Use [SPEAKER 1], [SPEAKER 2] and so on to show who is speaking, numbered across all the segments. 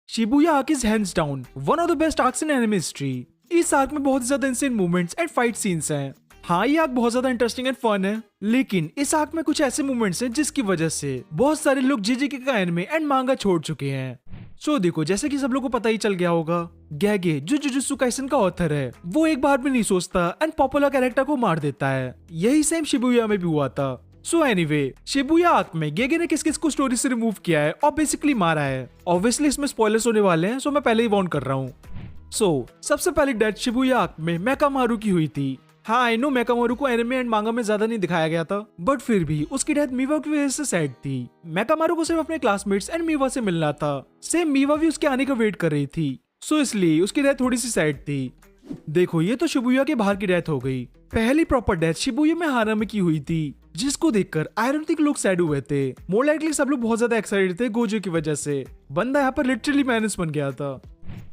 [SPEAKER 1] Shibuya arc is hands down one of the best arcs in anime history. इस arc में बहुत ज्यादा इंसेंट movements and fight scenes हैं। हाँ, ये आर्क बहुत ज्यादा इंटरेस्टिंग एंड फन है, लेकिन इस आर्क में कुछ ऐसे मूवमेंट्स हैं जिसकी वजह से बहुत सारे लोग जेजेके का एनिमे एंड मांगा छोड़ चुके हैं। सो देखो, जैसे कि सब लोगों को पता ही चल गया होगा, गैगे जो जुजुत्सु काइसन का ऑथर है, वो एक बार भी नहीं सोचता एंड पॉपुलर कैरेक्टर को मार देता है। यही सेम शिबुया में भी हुआ था। सो एनीवे, शिबुया आर्क में गेगे ने किस किस को स्टोरी से रिमूव किया है और बेसिकली मारा है। ऑब्वियसली इसमें स्पॉयलर्स होने वाले हैं, सो मैं पहले ही वार्न कर रहा हूँ। सबसे पहली डेथ शिबुया आर्क में मेकामारू की हुई थी। हाँ, आई नो मेकामारू को एनिमे एंड मांगा में ज्यादा नहीं दिखाया गया था, बट फिर भी उसकी डेथ मीवा की वजह से सैड थी। मेकामारू को सिर्फ अपने क्लासमेट्स एंड मीवा से मिलना था। सेम मीवा भी उसके आने का वेट कर रही थी, सो इसलिए उसकी डेथ थोड़ी सी सैड थी। देखो, ये तो शिबुया के बाहर की डेथ हो गई। पहली प्रॉपर डेथ शिबुया में हानामी की हुई थी, जिसको देखकर आई डोंट थिंक लोग सैड हुए थे। मोर लाइकली सब लोग बहुत ज्यादा एक्साइटेड थे गोजो की वजह से। बंदा यहाँ पर लिटरली माइनस बन गया था।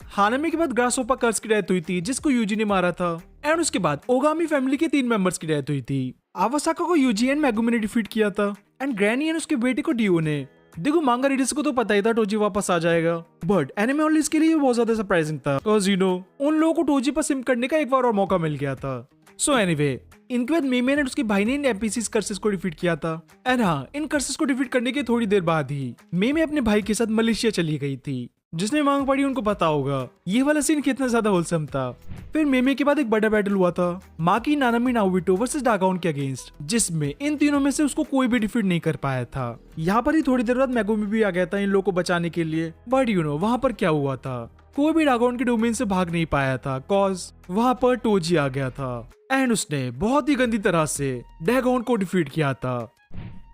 [SPEAKER 1] हानामी के बाद ग्रासहोपा कर्स की डेथ हुई थी, जिसको यूजी ने मारा था। एंड उसके बाद ओगामी फैमिली के 3 मेंबर्स की डेथ हुई थी। आवासाका को यूजी एंड मेगुमी ने डिफीट किया था, एंड ग्रैनी एंड उसके बेटे को डियो ने। देखो, मांगा रीडर्स को तो पता ही था टोजी वापस आ जाएगा, बट एनिमे ऑनलिस्ट के लिए बहुत ज्यादा सरप्राइजिंग था, बिकॉज़ यू नो उन लोगों को टोजी पर सिम करने का एक बार और मौका मिल गया था। सो एनीवे, इनके बाद मेमे ने उसके भाई ने इन एमपीसीज कर्सेस को डिफीट किया था। एंड हाँ, इन कर्सेस को डिफीट करने के थोड़ी देर बाद ही मेमे अपने भाई के साथ मलेशिया चली गई थी। जिसने मांग पड़ी उनको पता होगा ये वाला सीन कितना ज्यादा होलसम था। फिर मेमे के बाद एक बड़ा बैटल हुआ था, माकी नानामी नाओबिटो वर्सेस डागाउन के अगेंस्ट, जिसमें इन तीनों में से उसको कोई भी डिफीट नहीं कर पाया था। यहाँ पर ही थोड़ी देर बाद मेगुमी भी आ गया था इन लोगों को बचाने के लिए, बट यू नो वहां पर क्या हुआ था, कोई भी डागाउन के डोमेन से भाग नहीं पाया था, कॉज वहां पर टोजी आ गया था एंड उसने बहुत ही गंदी तरह से डागाउन को डिफीट किया था।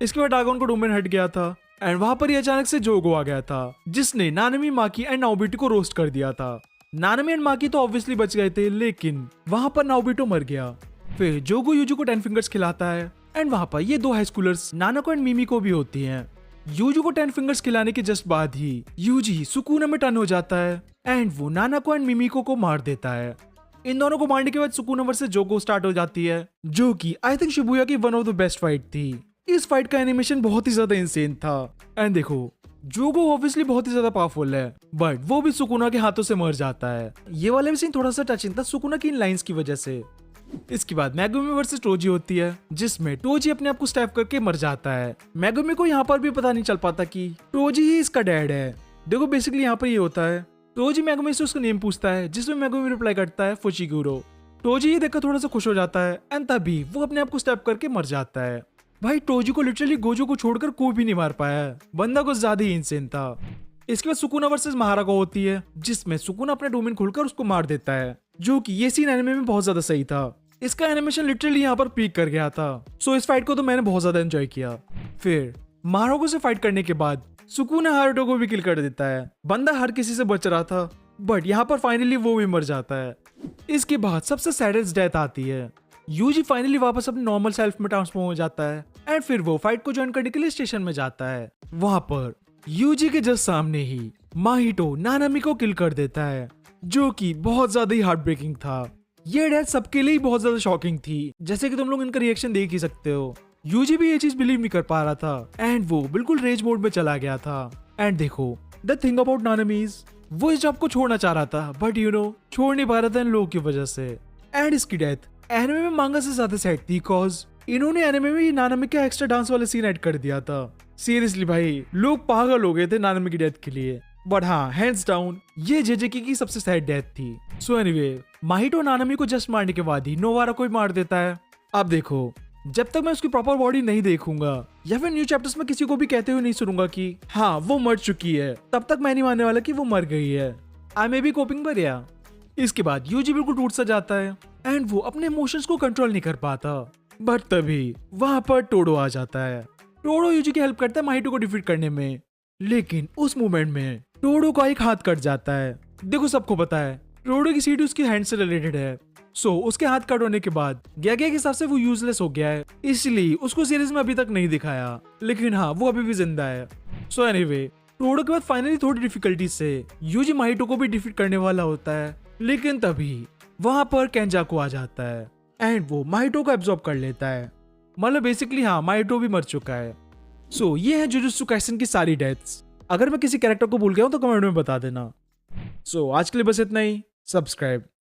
[SPEAKER 1] इसके बाद डागाउन को डोमेन हट गया था एंड वहां पर ही अचानक से जोगो आ गया था, जिसने नानामी, माकी एंड नाओबिटो को रोस्ट कर दिया था। नानामी एंड माकी तो ऑब्वियसली बच गए थे, लेकिन वहां पर नाओबिटो मर गया। फिर जोगो यूजू को 10 फिंगर्स खिलाता है एंड वहां पर ये 2 हाई स्कूलर्स नानाको एंड मिमी को भी होती हैं। यूजू को 10 फिंगर्स खिलाने के जस्ट बाद ही यूजी सुकुना में टर्न हो जाता है एंड वो नानाको एंड मिमिको को मार देता है। इन दोनों को मारने के बाद सुकुना वर्सेस जोगो स्टार्ट हो जाती है, जो कि आई थिंक शिबुया की one of the best fight थी। इस फाइट का एनिमेशन बहुत ही ज्यादा इंसेन था। एंड देखो, जोगो ऑब्वियसली बहुत ही ज्यादा पावरफुल है, बट वो भी सुकुना के हाथों से मर जाता है। ये वाला भी सीन थोड़ा सा टचिंग था सुकुना की इन लाइंस की वजह से। इसके बाद मेगुमी वर्सेस टोजी होती है, जिसमें टोजी अपने आप को स्टैब करके मर जाता है। मेगुमी को यहाँ पर भी पता नहीं चल पाता कि टोजी ही इसका डैड है। देखो, बेसिकली यहाँ पर ये होता है, टोजी मेगुमी से उसका नेम पूछता है, जिसमें मेगुमी रिप्लाई करता है फुशिगुरो। टोजी ये देखकर थोड़ा सा खुश हो जाता है एंड तभी वो अपने आप को स्टैब करके मर जाता है। भाई, टोजी को लिटरली गोजो को छोड़कर कोई भी नहीं मार पाया, बंदा कुछ ज्यादा ही इंसेन था। इसके बाद सुकुना वर्सेस महाराको होती है, जिसमें सुकुना अपने डोमेन खोलकर उसको मार देता है, जो कि ये सीन एनिमे में बहुत ज्यादा सही था। इसका एनिमेशन लिटरली यहाँ पर पीक कर गया था। सो इस फाइट को तो मैंने बहुत ज्यादा एंजॉय किया। फिर महाराको से फाइट करने के बाद सुकुना हारुतो को भी किल कर देता है। बंदा हर किसी से बच रहा था, बट यहाँ पर फाइनली वो भी मर जाता है। इसके बाद सबसे सैडेस्ट डेथ आती है। यूजी फाइनली वापस अपने नॉर्मल सेल्फ में ट्रांसफॉर्म हो जाता है एंड फिर वो फाइट को ज्वाइन करने के लिए स्टेशन में जाता है। वहां पर यूजी के जस्ट सामने ही माहितो नानामी को किल कर देता है, जो कि बहुत ज्यादा ही हार्ट ब्रेकिंग था। ये डेथ सबके लिए बहुत ज्यादा शॉकिंग थी, जैसे कि तुम लोग इनका रिएक्शन देख ही सकते हो। यूजी भी ये चीज बिलीव नहीं कर पा रहा था एंड वो बिल्कुल रेज मोड में चला गया था। एंड देखो, द थिंग अबाउट नानामी इज वो इस जॉब को छोड़ना चाह रहा था, बट यू नो छोड़ नहीं पा रहा था इन लोगों की वजह से। एंड इसकी डेथ एनिमे में मांगा से ज्यादा सैड थी, कॉज इन्होंने एनिमे में ये नानामी का एक्स्ट्रा डांस वाला सीन ऐड कर दिया था। सीरियसली भाई, लोग पागल हो गए थे नानामी की डेथ के लिए। बट हाँ, हैंड्स डाउन ये जेजेके की सबसे सैड डेथ थी। सो एनीवे, माहितो नानामी को जस्ट मारने के बाद ही नोवारा को भी मार देता है। अब देखो, जब तक मैं उसकी प्रॉपर बॉडी नहीं देखूंगा या फिर न्यू चैप्टर्स में किसी को भी कहते हुए नहीं सुनूंगा कि हाँ वो मर चुकी है, तब तक मैं नहीं मानने वाला कि वो मर गई है। आई मे बी कोपिंग पर या। इसके बाद यूजी बिल्कुल टूट सा जाता है एंड वो अपने इमोशंस को कंट्रोल नहीं कर पाता, बट तभी वहां पर टोडो आ जाता है। टोडो यूजी की हेल्प करता है माहितो को डिफीट करने में, लेकिन उस मोमेंट में टोडो का एक हाथ कट जाता है। देखो, सबको पता है टोडो की सीढ़ी उसके हैंड से रिलेटेड है, सो उसके हाथ कट होने के बाद गैगे के हिसाब से वो यूजलेस हो गया है, इसलिए उसको सीरीज में अभी तक नहीं दिखाया, लेकिन हाँ वो अभी भी जिंदा है। सो एनीवे, टोडो के बाद फाइनली थोड़ी डिफिकल्टी से यूजी माहितो को भी डिफीट करने वाला होता है, लेकिन तभी वहां पर केंजाकू आ जाता है एंड वो माहितो को एब्जॉर्ब कर लेता है। मतलब बेसिकली हाँ, माहितो भी मर चुका है। सो ये है जुजुत्सु काइसन की सारी डेथ्स। अगर मैं किसी कैरेक्टर को भूल गया हूं तो कमेंट में बता देना। सो आज के लिए बस इतना ही। सब्सक्राइब।